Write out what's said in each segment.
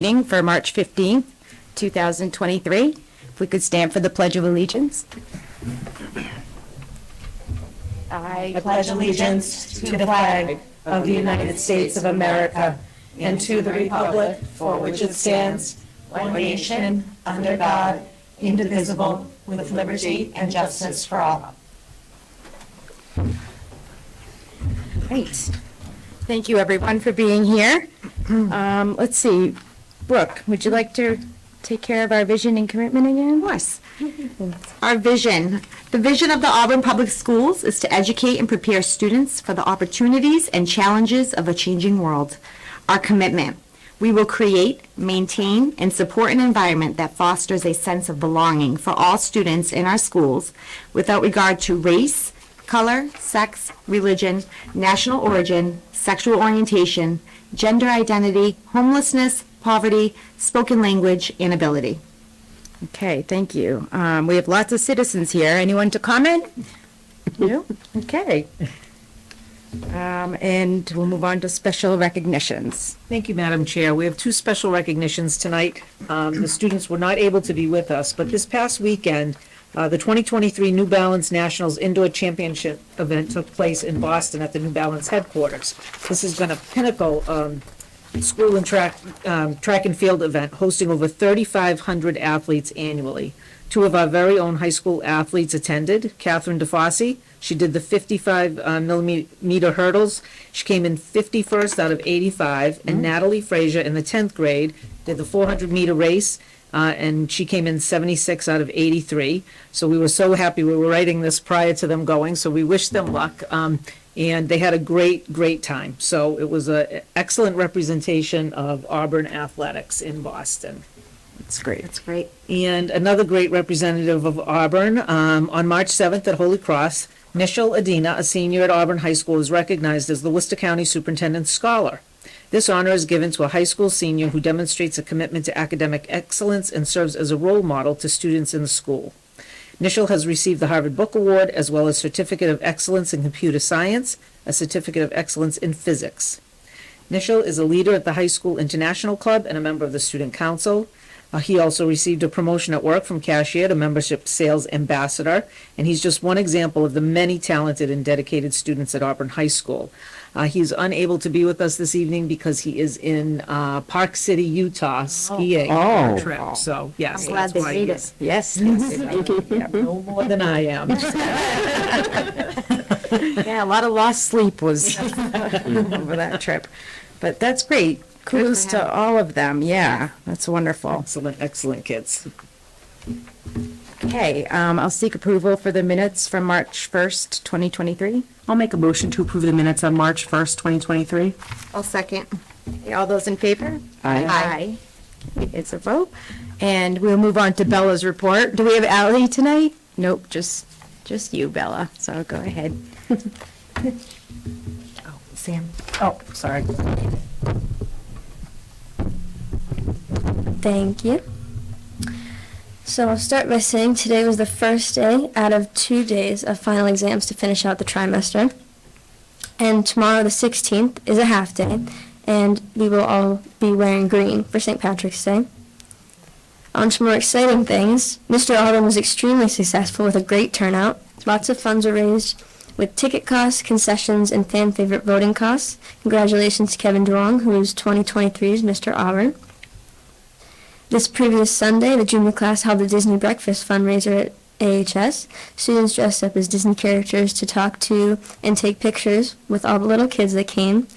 Meeting for March 15th, 2023. If we could stand for the Pledge of Allegiance. I pledge allegiance to the flag of the United States of America and to the republic for which it stands, one nation, under God, indivisible, with liberty and justice for all. Great. Thank you, everyone, for being here. Let's see. Brooke, would you like to take care of our vision and commitment again? Of course. Our vision. The vision of the Auburn Public Schools is to educate and prepare students for the opportunities and challenges of a changing world. Our commitment. We will create, maintain, and support an environment that fosters a sense of belonging for all students in our schools without regard to race, color, sex, religion, national origin, sexual orientation, gender identity, homelessness, poverty, spoken language, and ability. Okay, thank you. We have lots of citizens here. Anyone to comment? No? Okay. And we'll move on to special recognitions. Thank you, Madam Chair. We have two special recognitions tonight. The students were not able to be with us, but this past weekend, the 2023 New Balance Nationals Indoor Championship event took place in Boston at the New Balance headquarters. This has been a pinnacle school and track and field event, hosting over 3,500 athletes annually. Two of our very own high school athletes attended. Catherine DeFossi, she did the 55 millimeter hurdles. She came in 51st out of 85, and Natalie Frazier in the 10th grade did the 400 meter race, and she came in 76 out of 83. So we were so happy. We were writing this prior to them going, so we wish them luck. And they had a great time. So it was an excellent representation of Auburn athletics in Boston. That's great. That's great. And another great representative of Auburn, on March 7th at Holy Cross, Nishal Adina, a senior at Auburn High School, is recognized as the Worcester County Superintendent's Scholar. This honor is given to a high school senior who demonstrates a commitment to academic excellence and serves as a role model to students in the school. Nishal has received the Harvard Book Award, as well as Certificate of Excellence in Computer Science, a Certificate of Excellence in Physics. Nishal is a leader at the High School International Club and a member of the Student Council. He also received a promotion at work from cashier to membership sales ambassador, and he's just one example of the many talented and dedicated students at Auburn High School. He's unable to be with us this evening because he is in Park City, Utah, skiing on a trip. So, yes, I'm glad that's they why made he's Yes. no more than I am. Yeah, a lot of lost sleep was over that trip. But that's great. Kudos to all of them. Yeah, that's wonderful. Excellent kids. Okay, I'll seek approval for the minutes from March 1st, 2023. I'll make a motion to approve the minutes on March 1st, 2023. I'll second. Okay, all those in favor? Aye. Aye. It's a vote. And we'll move on to Bella's report. Do we have Ally tonight? Nope, just you, Bella. So go ahead. Sam. Oh, sorry. Thank you. So I'll start by saying today was the first day out of 2 days of final exams to finish out the trimester. And tomorrow, the 16th, is a half day, and we will all be wearing green for St. Patrick's Day. On to more exciting things, Mr. Auburn was extremely successful with a great turnout. Lots of funds were raised with ticket costs, concessions, and fan favorite voting costs. Congratulations to Kevin Duong, who is 2023's Mr. Auburn. This previous Sunday, the junior class held a Disney breakfast fundraiser at AHS. Students dressed up as Disney characters to talk to and take pictures with all the little kids that came.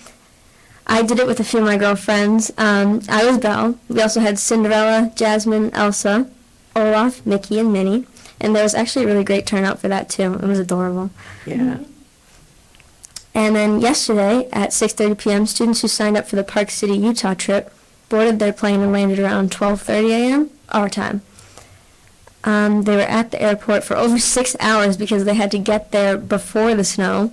I did it with a few of my girlfriends. I was Belle. We also had Cinderella, Jasmine, Elsa, Olaf, Mickey, and Minnie. And there was actually a really great turnout for that, too. It was adorable. Yeah. And then yesterday at 6:30 p.m., students who signed up for the Park City, Utah trip boarded their plane and landed around 12:30 a.m. our time. They were at the airport for over 6 hours because they had to get there before the snow.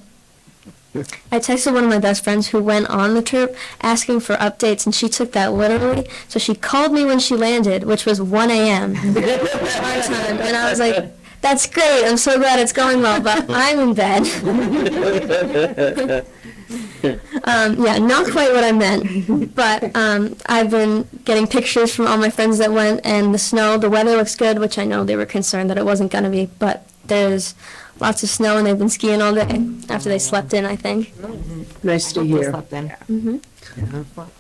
I texted one of my best friends who went on the trip asking for updates, and she took that literally. So she called me when she landed, which was 1 a.m. our time, and I was like, that's great, I'm so glad it's going well, but I'm in bed. Yeah, not quite what I meant, but I've been getting pictures from all my friends that went, and the weather looks good, which I know they were concerned that it wasn't gonna be, but there's lots of snow and they've been skiing all day after they slept in, I think. Nice to hear. Slept in.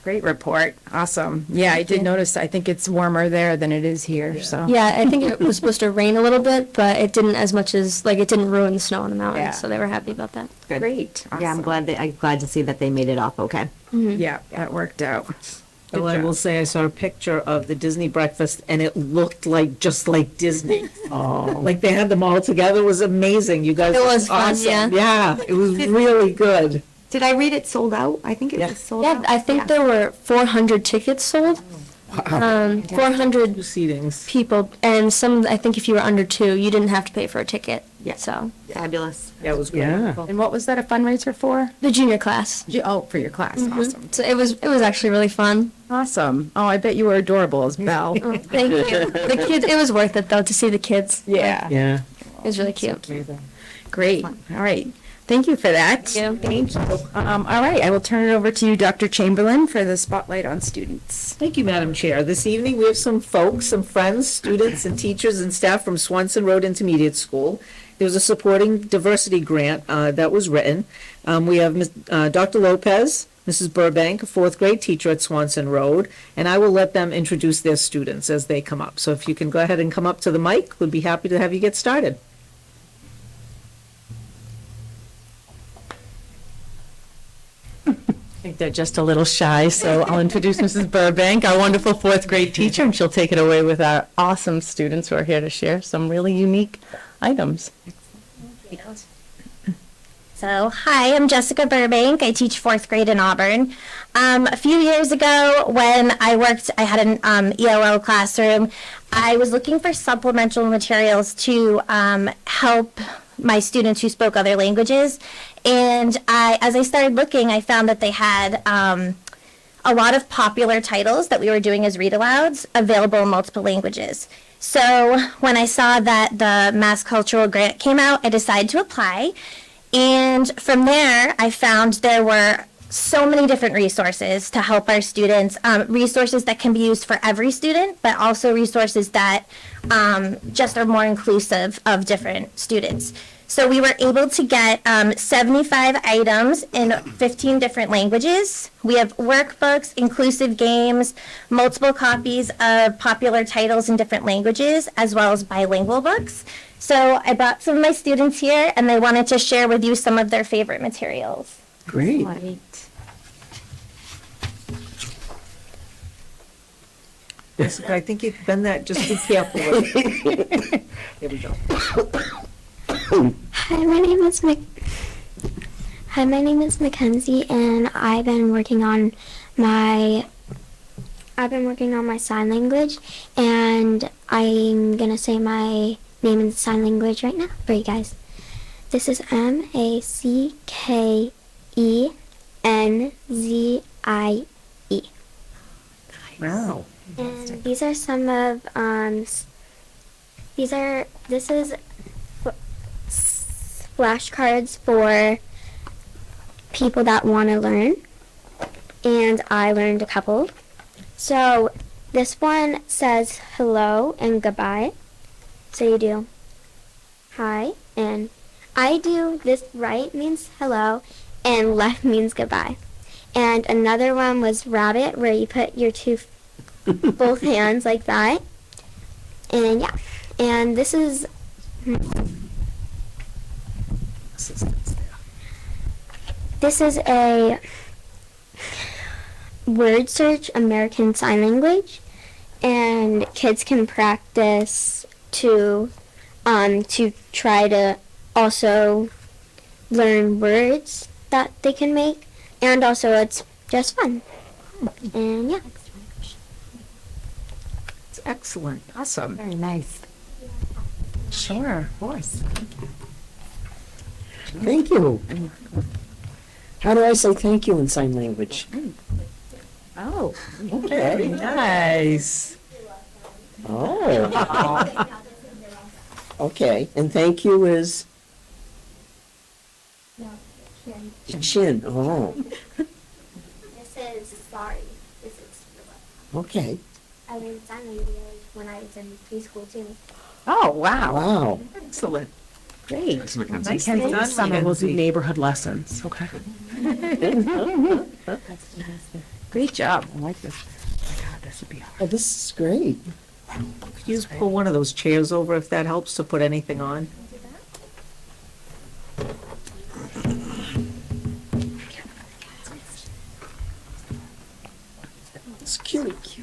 Great report. Awesome. Yeah, I did notice, I think it's warmer there than it is here, so. Yeah, I think it was supposed to rain a little bit, but it didn't as much as, like, it didn't ruin the snow on the mountain, Yeah. so they were happy about that. Good. Great. Yeah, I'm Awesome. glad to see that they made it off okay. Yeah, that worked out. Good Well, I job. will say I saw a picture of the Disney breakfast and it looked like, just like Disney. Oh, Like they had them all together. It was amazing. You guys. It was fun, awesome. Yeah, it was really good. Did I read it sold out? I think it Yeah. was sold Yeah, out. I think there were 400 tickets sold. 400 Two seatings. people, and I think if you were under 2, you didn't have to pay for a ticket. Yeah. So, Fabulous. Yeah, it was great. yeah. And what was that a fundraiser for? the junior class. Oh, for your class. Awesome. So it was actually really fun. Awesome. Oh, I bet you were adorable as Belle. Oh, thank you. The kids, it was worth it though to see the kids. Yeah. Yeah. It was really cute. Great. All right. Thank you for that. Thank you. All right, I will turn it over to you, Dr. Chamberlain, for the spotlight on students. Thank you, Madam Chair. This evening, we have some folks, some friends, students, and teachers and staff from Swanson Road Intermediate School. There was a supporting diversity grant that was written. We have Dr. Lopez, Mrs. Burbank, a fourth grade teacher at Swanson Road, and I will let them introduce their students as they come up. So if you can go ahead and come up to the mic, we'd be happy to have you get started. I think they're just a little shy, so I'll introduce Mrs. Burbank, our wonderful fourth grade teacher, and she'll take it away with our awesome students who are here to share some really unique items. So, hi, I'm Jessica Burbank. I teach fourth grade in Auburn. A few years ago, when I had an ELL classroom, I was looking for supplemental materials to help my students who spoke other languages. And as I started looking, I found that they had a lot of popular titles that we were doing as read-alouds available in multiple languages. So when I saw that the Mass Cultural Grant came out, I decided to apply. And from there, I found there were so many different resources to help our students, resources that can be used for every student, but also resources that just are more inclusive of different students. So we were able to get 75 items in 15 different languages. We have workbooks, inclusive games, multiple copies of popular titles in different languages, as well as bilingual books. So I brought some of my students here, and they wanted to share with you some of their favorite materials. Great. Jessica, I think you've done that. Just be careful with it. Here we go. Hi, my name is Mackenzie, and I've been working on my sign language, and I'm gonna say my name in sign language right now for you guys. This is Mackenzie. Wow. And these are some of this is flashcards for people that want to learn, and I learned a couple. So this one says hello and goodbye. So you do hi, and I do this right means hello and left means goodbye. And another one was rabbit, where you put your both hands like that. And yeah, and this is a word search American Sign Language, and kids can practice to try to also learn words that they can make, and also it's just fun. And yeah. It's excellent. Awesome. Very nice. Sure, of course. Thank you. How do I say thank you in sign language? Oh, Okay. Nice. Oh. Okay, and thank you is? Chin, oh, This is sorry. This is okay. I made sign videos when I was in preschool too. Oh, wow. Wow. Excellent. Great. Nice done, Summer we'll do Mackenzie. neighborhood lessons, okay? Great job. I like this. Oh my God, this would be hard. Oh, this is great. Could you just pull one of those chairs over if that helps to put anything on? It's cute.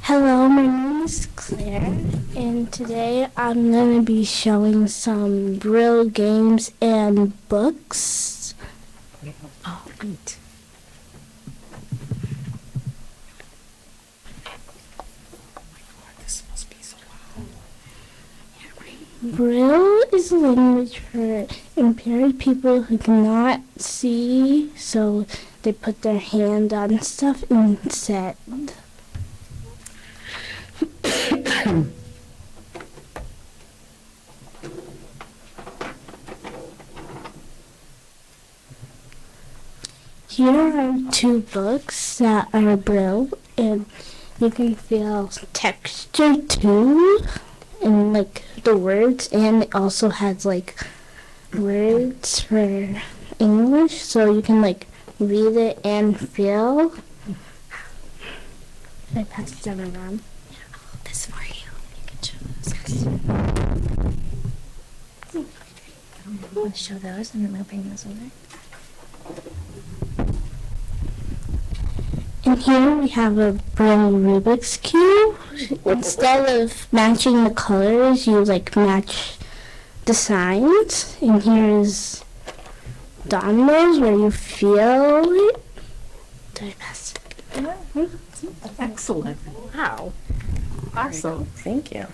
Hello, my name is Claire, and today I'm going to be showing some Brill games and books. Oh, great. Brill is a language for impaired people who cannot see, so they put their hand on stuff instead. Here are two books that are Brill, and you can feel texture too, and like the words, and it also has like words for English, so you can like read it and feel. Should I pass it around? This for you. You can show those. I'm going to show those and then we'll bring those over. And here we have a Brill Rubik's Cube. Instead of matching the colors, you like match the signs. And here is dominoes where you feel it. Did I pass it? Excellent. Wow. Awesome. Thank you.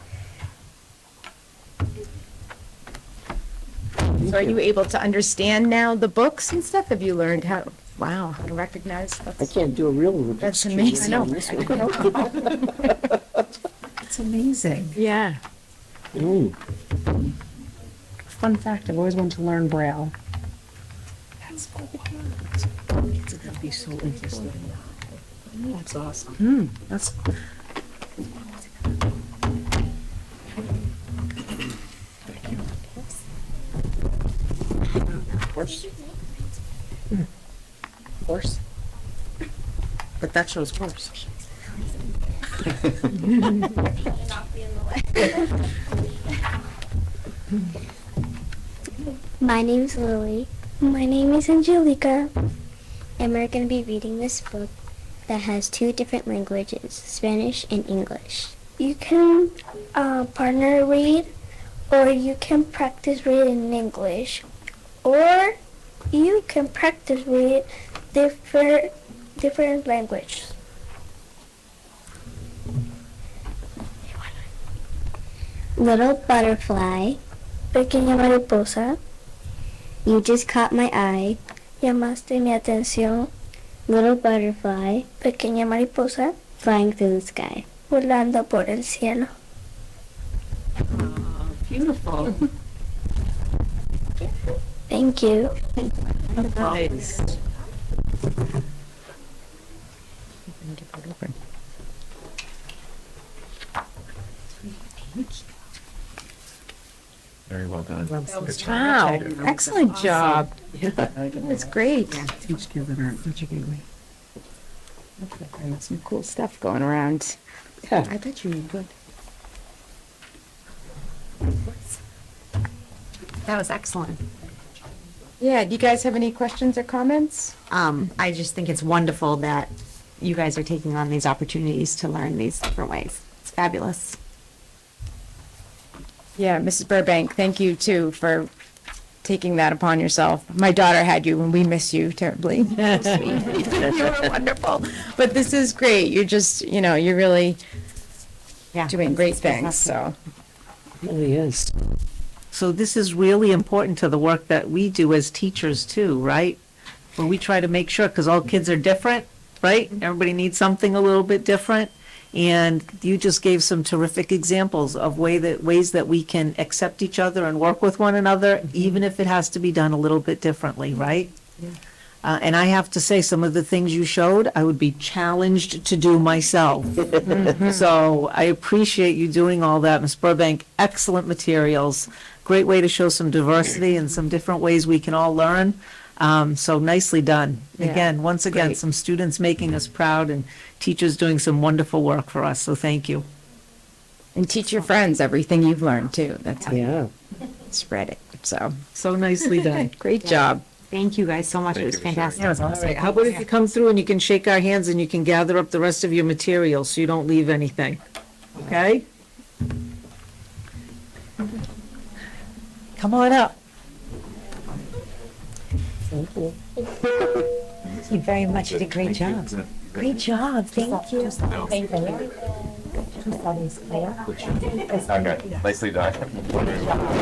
So are you able to understand now the books and stuff? Have you learned how to recognize? I can't do a real Rubik's That's Cube amazing. on this one. It's amazing. Yeah. Mm. Fun fact, I've always wanted to learn Braille. Kids are gonna be so interested. That's awesome. That's Horse. horse. But that shows horse. My name's Lily. My name is Angelica. And we're going to be reading this book that has two different languages, Spanish and English. You can partner read, or you can practice reading in English, or you can practice read different languages. Little butterfly, pequeña mariposa, you just caught my eye, llamaste mi atención. Little butterfly, pequeña mariposa, flying through the sky, volando por el cielo. Beautiful. Thank you. Nice. Very well done. Wow. Excellent job. That's great. Teach kids that aren't educated. Some cool stuff going around. Yeah. I bet you would. That was excellent. Yeah, do you guys have any questions or comments? I just think it's wonderful that you guys are taking on these opportunities to learn these different ways. It's fabulous. Yeah, Mrs. Burbank, thank you too for taking that upon yourself. My daughter had you and we miss you terribly. Sweet. You were wonderful. But this is great. You're just, you're really doing great things, so. It really is. So this is really important to the work that we do as teachers too, right? Where we try to make sure, because all kids are different, right? Everybody needs something a little bit different. And you just gave some terrific examples of ways that we can accept each other and work with one another, even if it has to be done a little bit differently, right? And I have to say, some of the things you showed, I would be challenged to do myself. So I appreciate you doing all that, Ms. Burbank. Excellent materials. Great way to show some diversity and some different ways we can all learn. So nicely done. Again, once again, some students making us proud and teachers doing some wonderful work for us. So thank you. And teach your friends everything you've learned too. That's how you Yeah. spread it. So, So nicely done. great job. Thank you guys so much. It was fantastic. All right, how about if you come through and you can shake our hands and you can gather up the rest of your material so you don't leave anything, okay? Come on up. Thank you very much. You did a great job. Great job. Thank you. Thank you. Okay, nicely done.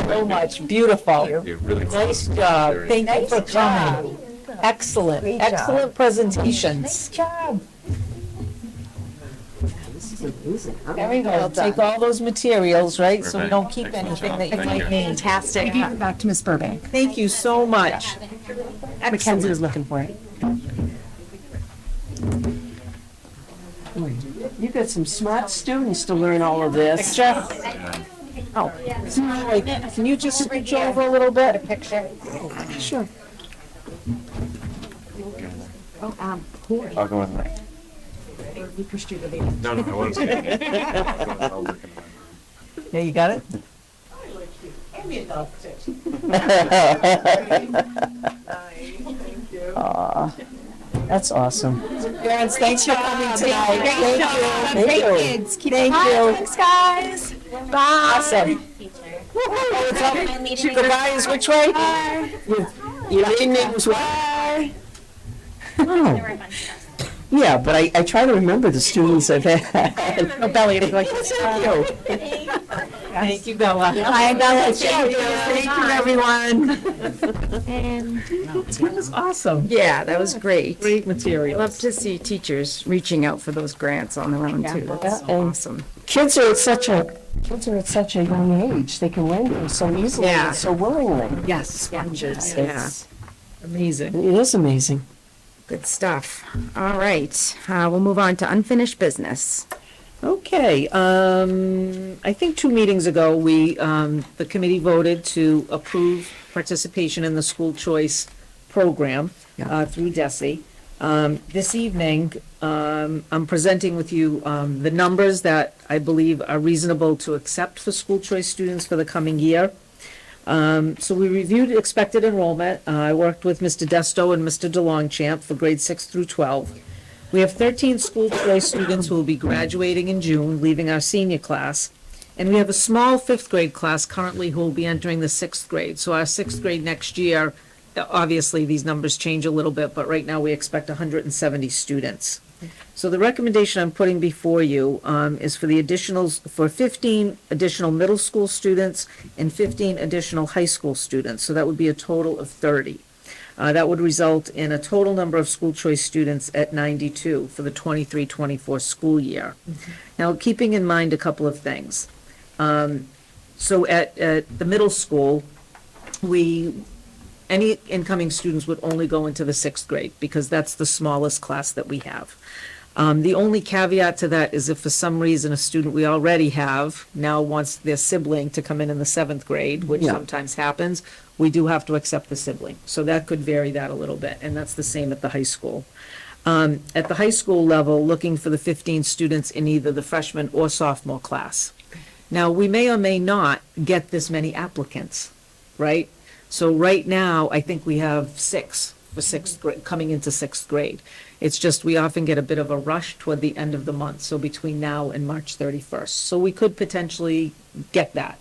So much, beautiful. You really. Nice job. Thank you for coming. Excellent, excellent presentations. job. Very well. Take all those materials, right, so we don't keep Excellent anything job. that you Thank might you. need. Fantastic. Back to Miss Burbank. Thank you so much. Mackenzie was looking for it. You got some smart students to learn all of this. Jeff? Oh, wait, can you just switch over a little bit? A picture? Sure. I'll go in there. No, I want to. I'll look in there. Yeah, you got it? That's awesome. Parents, thanks for coming tonight. Thank you. Great kids. Keep Thank it you. Thanks, guys. Bye. Awesome. Oh, it's up. The guy is which way? Your name was what? Oh. Yeah, but I try to remember the students I've had. No, Belly, it'd be like, thank you, Bella. Hi, Bella. Thank you, everyone. And That was awesome. Yeah, that was great. Great material. Love to see teachers reaching out for those grants on their own too. That's Yeah, and- awesome. Kids are at such a young age. They can learn things so easily Yeah. and so willingly. Yes, sponges. Yeah. Amazing. It is amazing. Good stuff. All right, we'll move on to unfinished business. Okay, I think 2 meetings ago, the committee voted to approve participation in the school choice program through DESE. This evening, I'm presenting with you the numbers that I believe are reasonable to accept for school choice students for the coming year. So we reviewed expected enrollment. I worked with Mr. Desto and Mr. DeLongchamp for grades 6 through 12. We have 13 school choice students who will be graduating in June, leaving our senior class. And we have a small 5th grade class currently who will be entering the 6th grade. So our 6th grade next year, obviously these numbers change a little bit, but right now we expect 170 students. So the recommendation I'm putting before you is for the additionals, for 15 additional middle school students and 15 additional high school students. So that would be a total of 30. That would result in a total number of school choice students at 92 for the 23-24 school year. Now, keeping in mind a couple of things. So at the middle school, any incoming students would only go into the 6th grade because that's the smallest class that we have. The only caveat to that is if for some reason a student we already have now wants their sibling to come in the 7th grade, which Yeah. sometimes happens, we do have to accept the sibling. So that could vary that a little bit, and that's the same at the high school. At the high school level, looking for the 15 students in either the freshman or sophomore class. Now, we may or may not get this many applicants, right? So right now, I think we have 6 for 6th grade, coming into 6th grade. It's just we often get a bit of a rush toward the end of the month, so between now and March 31st. So we could potentially get that.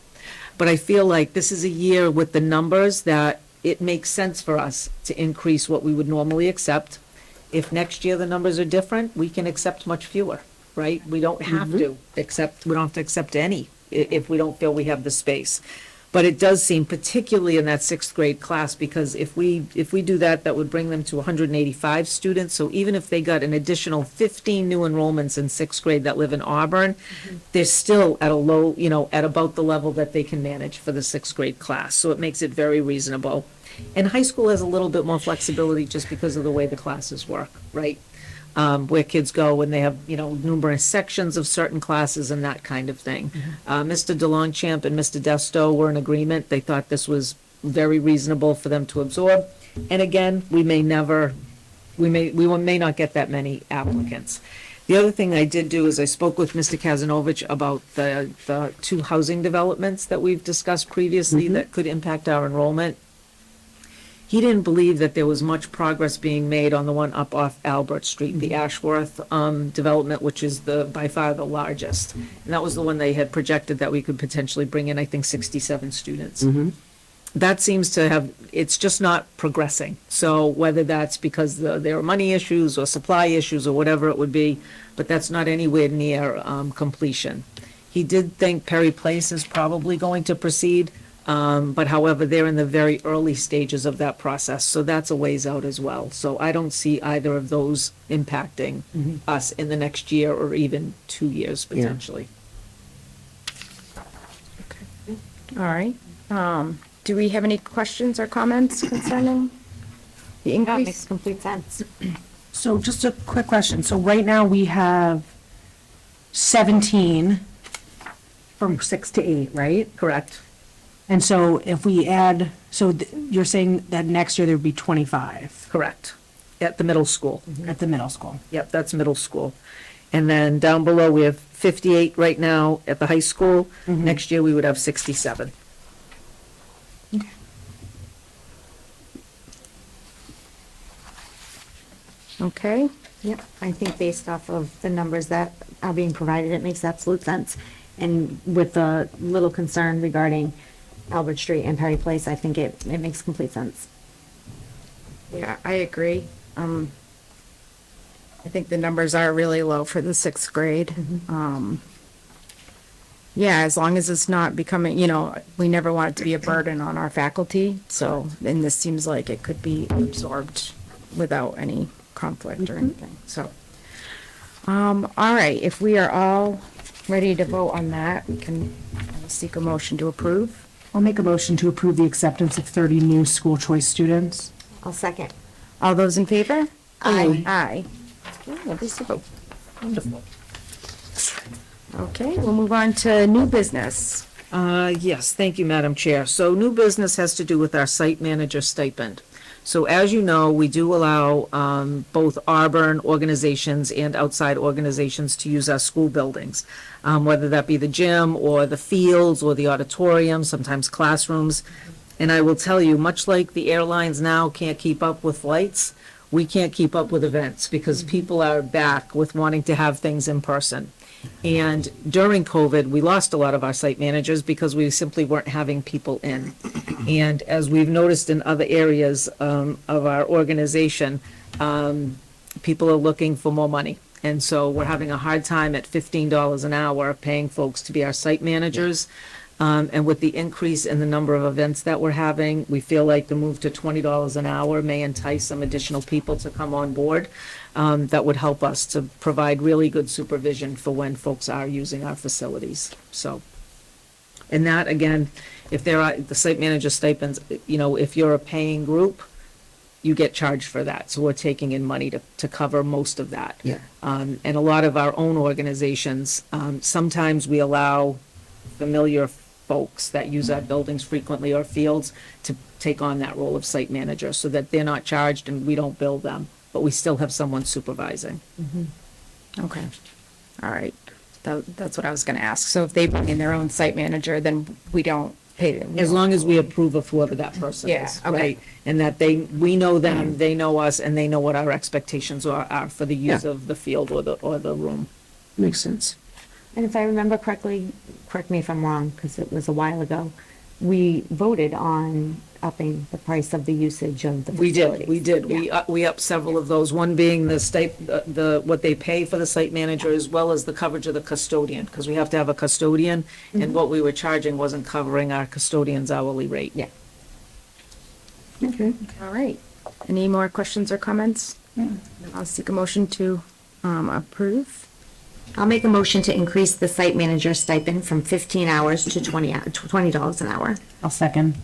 But I feel like this is a year with the numbers that it makes sense for us to increase what we would normally accept. If next year the numbers are different, we can accept much fewer, right? We don't have to accept, we don't have to accept any if we don't feel we have the space. But it does seem, particularly in that sixth grade class, because if we do that, that would bring them to 185 students. So even if they got an additional 15 new enrollments in sixth grade that live in Auburn, they're still at a low, at about the level that they can manage for the sixth grade class. So it makes it very reasonable. And high school has a little bit more flexibility just because of the way the classes work, right? Where kids go when they have, numerous sections of certain classes and that kind of thing. Mr. DeLongchamp and Mr. Desto were in agreement. They thought this was very reasonable for them to absorb. And again, we may not get that many applicants. The other thing I did do is I spoke with Mr. Kazanovich about the two housing developments that we've discussed previously that could impact our enrollment. He didn't believe that there was much progress being made on the one up off Albert Street, the Ashworth development, which is by far the largest. And that was the one they had projected that we could potentially bring in, I think, 67 students. That seems to have, it's just not progressing. So whether that's because there are money issues or supply issues or whatever it would be, but that's not anywhere near completion. He did think Perry Place is probably going to proceed. But however, they're in the very early stages of that process, so that's a ways out as well. So I don't see either of those impacting us in the next year or even 2 years potentially. All right. Do we have any questions or comments concerning the That increase? makes complete sense. So just a quick question. So right now we have 17 from 6 to 8, right? Correct. And so if we add, you're saying that next year there'd be 25 Correct. At the middle school. at the middle school? Yep, that's middle school. And then down below, we have 58 right now at the high school. Next year, we would have 67. Okay. Yep, I think based off of the numbers that are being provided, it makes absolute sense. And with the little concern regarding Albert Street and Perry Place, I think it makes complete sense. Yeah, I agree. I think the numbers are really low for the sixth grade. Yeah, as long as it's not becoming, we never want it to be a burden on our faculty. So, and this seems like it could be absorbed without any conflict or anything. So, all right, if we are all ready to vote on that, we can seek a motion to approve. I'll make a motion to approve the acceptance of 30 new school choice students. I'll second. All those in favor? Aye. Aye. Okay, that is the vote. Wonderful. Okay, we'll move on to new business. Yes, thank you, Madam Chair. So new business has to do with our site manager stipend. So as you know, we do allow both Auburn organizations and outside organizations to use our school buildings, whether that be the gym or the fields or the auditorium, sometimes classrooms. And I will tell you, much like the airlines now can't keep up with flights, we can't keep up with events because people are back with wanting to have things in person. And during COVID, we lost a lot of our site managers because we simply weren't having people in. And as we've noticed in other areas of our organization, people are looking for more money. And so we're having a hard time at $15 an hour paying folks to be our site managers. And with the increase in the number of events that we're having, we feel like the move to $20 an hour may entice some additional people to come on board. That would help us to provide really good supervision for when folks are using our facilities. So, and that, again, if there are the site manager stipends, if you're a paying group, you get charged for that. So we're taking in money to cover most of that. Yeah. And a lot of our own organizations, sometimes we allow familiar folks that use our buildings frequently or fields to take on that role of site manager so that they're not charged and we don't bill them, but we still have someone supervising. Okay. All right. That's what I was going to ask. So if they bring in their own site manager, then we don't pay them. As long as we approve of whoever that person Yeah, is, okay. right? And that we know them, they know us, and they know what our expectations are for the use Yeah. of the field or the room. Makes sense. And if I remember correctly, correct me if I'm wrong, because it was a while ago, we voted on upping the price of the usage of the We facilities. did. We upped several of those, one being what they pay for the site manager as well as the coverage of the custodian, because we have to have a custodian, and what we were charging wasn't covering our custodian's hourly rate. Yeah. All right. Any more questions or comments? I'll seek a motion to approve. I'll make a motion to increase the site manager stipend from 15 hours to $20 an hour. I'll second.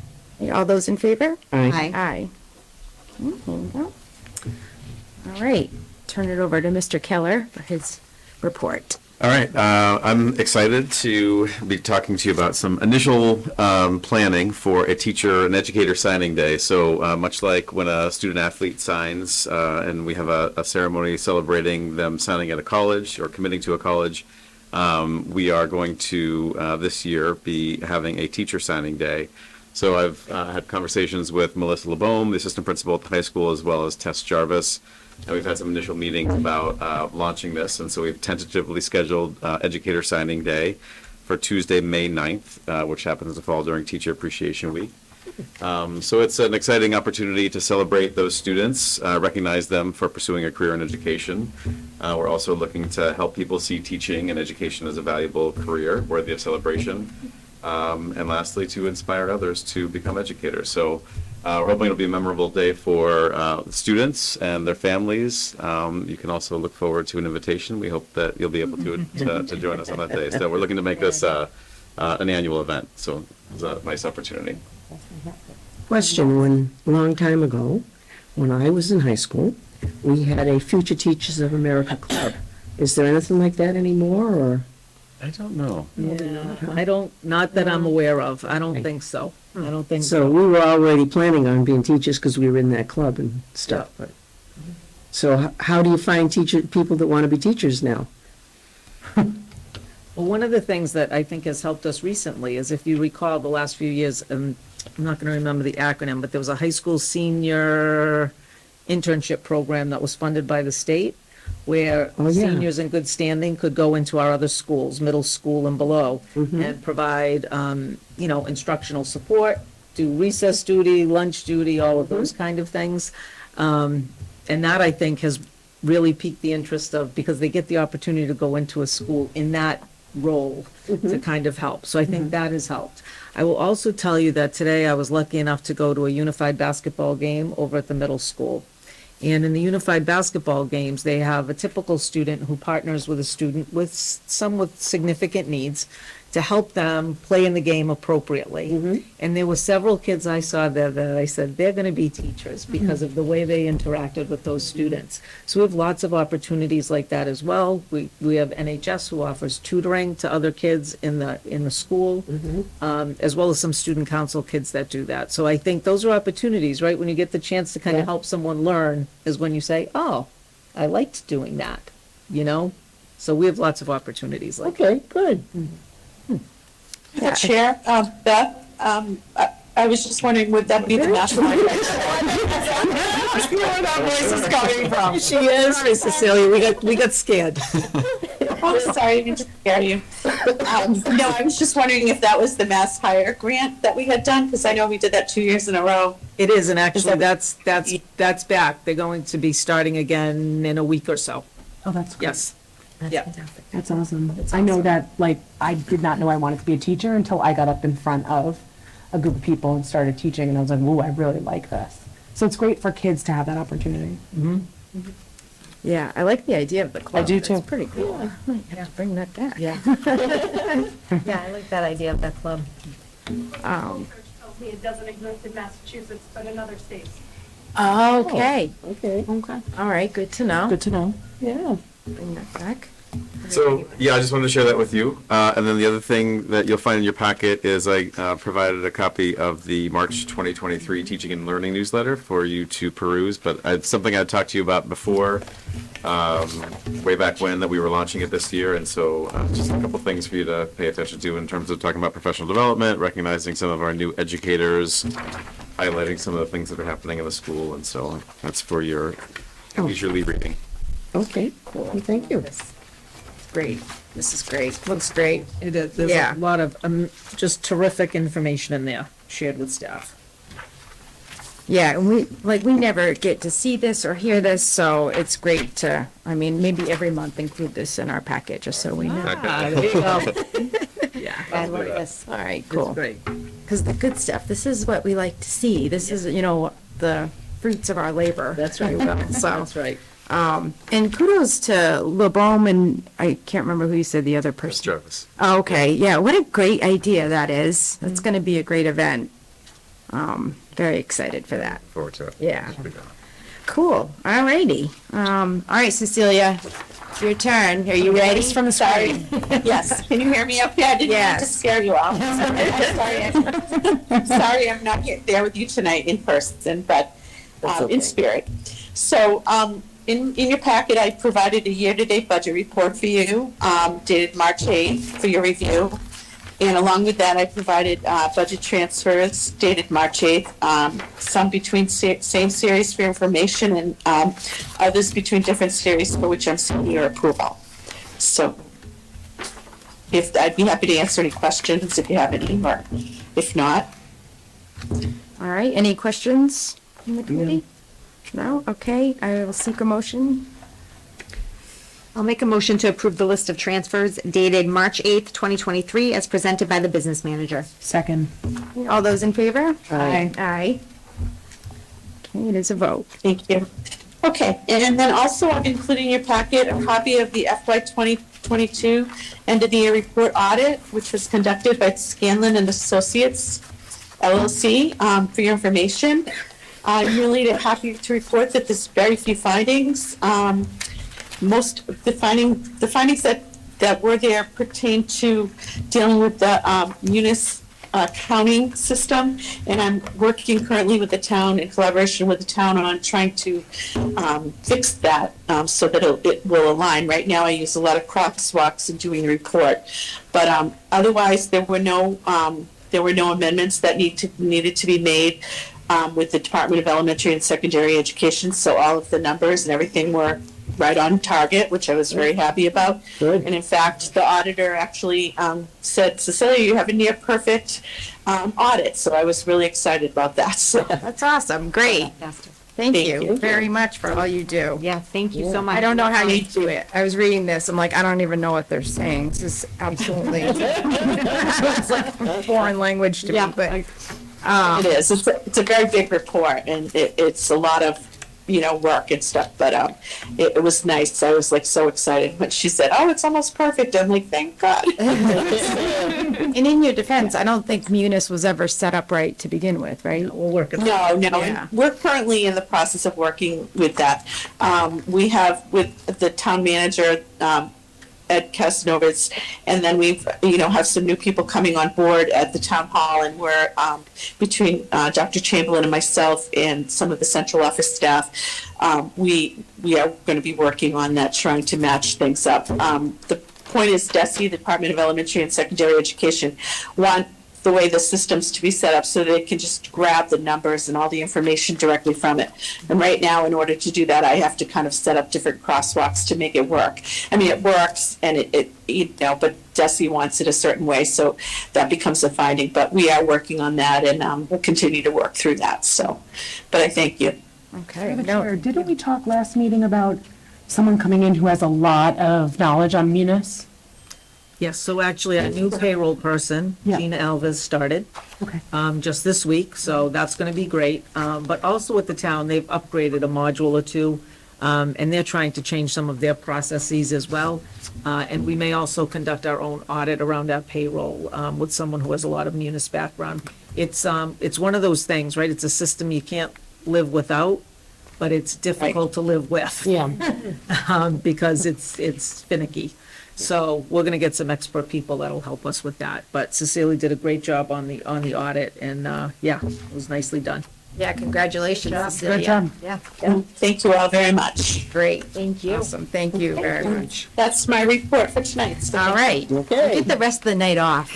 All those in favor? Aye. Aye. There you go. All right. Turn it over to Mr. Keller for his report. All right, I'm excited to be talking to you about some initial planning for an educator signing day. So much like when a student athlete signs and we have a ceremony celebrating them signing at a college or committing to a college, we are going to this year be having a teacher signing day. So I've had conversations with Melissa LeBaume, the assistant principal at the high school, as well as Tess Jarvis. And we've had some initial meetings about launching this, and so we've tentatively scheduled Educator Signing Day for Tuesday, May 9th, which happens to fall during Teacher Appreciation Week. So it's an exciting opportunity to celebrate those students, recognize them for pursuing a career in education. We're also looking to help people see teaching and education as a valuable career worthy of celebration. And lastly, to inspire others to become educators. So we're hoping it'll be a memorable day for students and their families. You can also look forward to an invitation. We hope that you'll be able to join us on that day. So we're looking to make this an annual event. So it's a nice opportunity. Question, a long time ago, when I was in high school, we had a Future Teachers of America Club. Is there anything like that anymore, or? I don't know. Yeah, not that I'm aware of. I don't think so. I don't think So so. we were already planning on being teachers because we were in that club and stuff. But so how do you find people that want to be teachers now? Well, one of the things that I think has helped us recently is, if you recall, the last few years, I'm not going to remember the acronym, but there was a high school senior internship program that was funded by the state, where seniors in good standing could go into our other schools, middle school and below, and provide, instructional support, do recess duty, lunch duty, all of those kind of things. And that, I think, has really piqued the interest because they get the opportunity to go into a school in that role to kind of help. So I think that has helped. I will also tell you that today I was lucky enough to go to a unified basketball game over at the middle school. And in the unified basketball games, they have a typical student who partners with a student with significant needs to help them play in the game appropriately. And there were several kids I saw there that I said, they're going to be teachers because of the way they interacted with those students. So we have lots of opportunities like that as well. We have NHS who offers tutoring to other kids in the school, as well as some student council kids that do that. So I think those are opportunities, right? When you get the chance to kind of help someone learn is when you say, oh, I liked doing that, So we have lots of opportunities like that. Okay, good. Chair, Beth, I was just wondering, would that be the national? I see where that voice is coming from. She is, Cecilia. We got scared. Oh, sorry, I didn't scare you. No, I was just wondering if that was the Mass Hire grant that we had done, because I know we did that 2 years in a row. It is, and actually, that's back. They're going to be starting again in a week or so. Oh, that's great. Yes. That's awesome. I know that, I did not know I wanted to be a teacher until I got up in front of a group of people and started teaching, and I was like, ooh, I really like this. So it's great for kids to have that opportunity. Yeah, I like the idea of the club. I do too. It's pretty cool. I might have to bring that back. Yeah, I like that idea of that club. Um, tells me it doesn't exist in Massachusetts, but in other states. okay. Okay. All right. Good to know. Good to know. Yeah. Bring that back. So, I just wanted to share that with you. And then the other thing that you'll find in your packet is I provided a copy of the March 2023 Teaching and Learning newsletter for you to peruse. But it's something I talked to you about before, way back when, that we were launching it this year. And so just a couple things for you to pay attention to in terms of talking about professional development, recognizing some of our new educators, highlighting some of the things that are happening in the school. And so that's for your leisurely reading. Okay, cool. Thank you. Great. This is great. Looks great. It is. There's Yeah. a lot of just terrific information in there shared with staff. Yeah, and we never get to see this or hear this, so it's great to, I mean, maybe every month include this in our packet, just so we know. Ah, there you go. Yeah. I'll do that. All right, It's cool. great. Because the good stuff, this is what we like to see. This is, the fruits of our labor. That's right. So, That's right. and kudos to LeBaume and I can't remember who you said the other person. Jarvis. Oh, okay, yeah, what a great idea that is. That's going to be a great event. Very excited for that. Forward to it. Yeah. Cool. All righty. All right, Cecilia, your turn. Are you ready? From the screen. Yes, can you hear me okay? I didn't mean to Yes. scare you off. Sorry, I'm not there with you tonight in person, but in spirit. So, in your packet, I provided a year-to-date budget report for you, dated March 8th for your review. And along with that, I provided budget transfers dated March 8th, some between same series for information and others between different series for which I'm seeking your approval. So I'd be happy to answer any questions if you have any, or if not. All right, any questions from the committee? No? Okay, I will seek a motion. I'll make a motion to approve the list of transfers dated March 8th, 2023, as presented by the business manager. Second. All those in favor? Aye. Aye. Okay, it is a vote. Thank you. Okay, and then also I'm including in your packet a copy of the FY 2022 end of the year report audit, which was conducted by Scanlon and Associates LLC, for your information. I'm really happy to report that there's very few findings. Most of the findings that were there pertain to dealing with the munis accounting system, and I'm working currently with the town in collaboration with the town on trying to fix that so that it will align. Right now, I use a lot of crosswalks in doing the report, but otherwise there were no amendments that needed to be made with the Department of Elementary and Secondary Education. So all of the numbers and everything were right on target, which I was very happy about. Good. And in fact, the auditor actually said, Cecilia, you have a near perfect audit. So I was really excited about that. So That's awesome, great. Thank you very much for all you do. Yeah, thank you so much. I don't know how you do it. I was reading this, I'm like, I don't even know what they're saying. This is absolutely, it's like a foreign language to me, but. it is. It's a very big report, and it's a lot of work and stuff. But it was nice. I was like so excited when she said, "Oh, it's almost perfect." I'm like, "Thank God." And in your defense, I don't think Munis was ever set up right to begin with, right? We'll work it. No. Yeah. And we're currently in the process of working with that. We have with the town manager, Ed Casanovas, and then we've, have some new people coming on board at the town hall, and we're, between Dr. Chamberlain and myself and some of the central office staff, we are going to be working on that, trying to match things up. The point is, DESE, the Department of Elementary and Secondary Education, want the way the system's to be set up so they can just grab the numbers and all the information directly from it. And right now, in order to do that, I have to kind of set up different crosswalks to make it work. I mean, it works, and but DESE wants it a certain way, so that becomes a finding. But we are working on that, and we'll continue to work through that. So, but I thank you. Okay. Chair, didn't we talk last meeting about someone coming in who has a lot of knowledge on Munis? Yes, so actually, a new payroll person, Yeah. Gina Alves, started Okay. just this week, so that's going to be great. But also with the town, they've upgraded a module or two, and they're trying to change some of their processes as well. And we may also conduct our own audit around our payroll with someone who has a lot of Munis background. It's one of those things, right? It's a system you can't live without, but it's difficult to live with. Yeah. Because it's finicky. So we're going to get some expert people that'll help us with that. But Cecilia did a great job on the audit, and it was nicely done. Yeah, congratulations, Cecilia. Good job. Yeah, And thank you all very much. great. Thank you. Awesome, thank you very much. That's my report for tonight. So All right. Okay. Get the rest of the night off.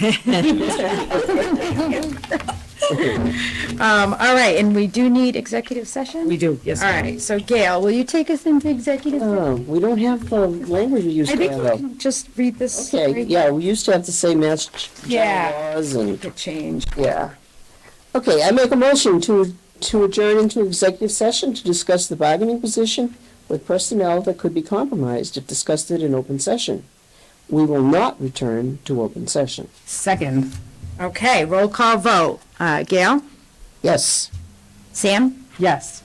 All right, and we do need executive session? We do, yes. All right, so Gail, will you take us into executive? session? We don't have the language we used I to think have, we though. can just read this. Okay, right? yeah, we used to have to say mass Yeah. general laws and, It changed. yeah. Okay, I make a motion to to adjourn into executive session to discuss the bargaining position with personnel that could be compromised if discussed in open session. We will not return to open session. Second. Okay, roll call vote. Gail? Yes. Sam? Yes.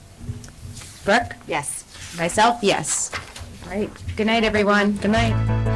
Brooke? Yes. Myself, yes. All right. Good night, everyone. Good night.